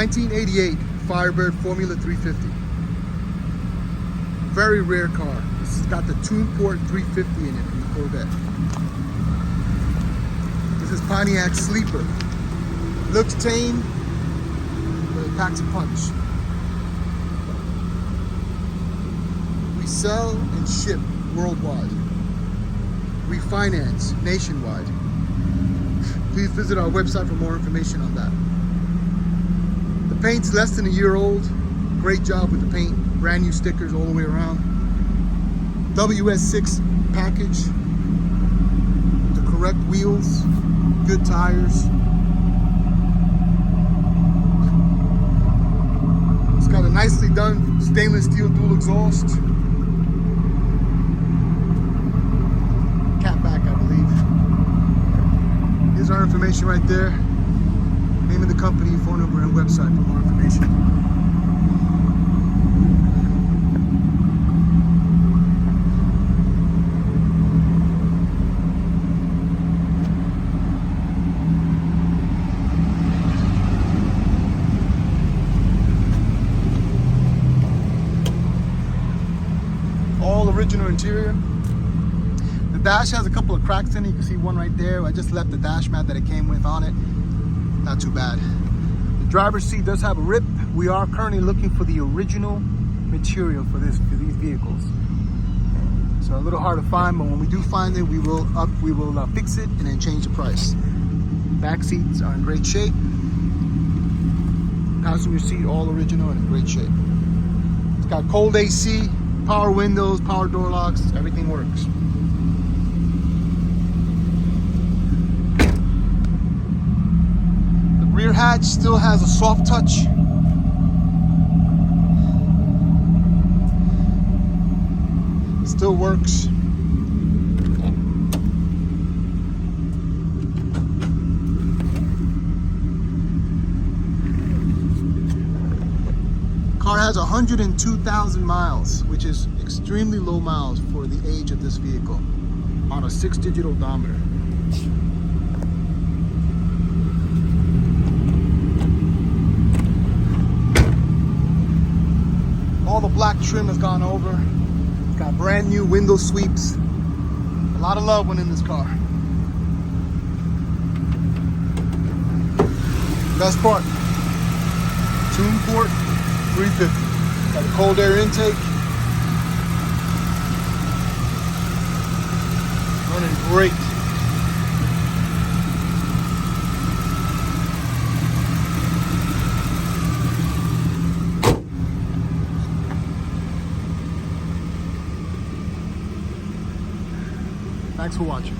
1988 Firebird Formula 350. Very rare car. This has got the Tune Port 350 in it in the Corvette. This is Pontiac Sleeper. Looks tame, but it packs a punch. We sell and ship worldwide. We finance nationwide. Please visit our website for more information on that. The paint's less than a year old. Great job with the paint. Brand new stickers all the way around. WS6 package. The correct wheels. Good tires. It's got a nicely done stainless steel dual exhaust. Catback, I believe. Here's our information right there. Name of the company, phone number, and website for more information. All original interior. The dash has a couple of cracks in it. You can see one right there. I just left the dash mat that it came with on it. Not too bad. The driver's seat does have a rip. We are currently looking for the original material for these vehicles. So a little hard to find, but when we do find it, we will fix it and then change the price. Back seats are in great shape. Passenger seat all original and in great shape. It's got cold AC, power windows, power door locks, everything works. The rear hatch still has a soft touch. Still works. Car has 102,000 miles, which is extremely low miles for the age of this vehicle, on a 6-digit odometer. All the black trim has gone over. It's got brand new window sweeps. A lot of love went in this car. Best part, Tune Port 350. Got a cold air intake. Running great. Thanks for watching.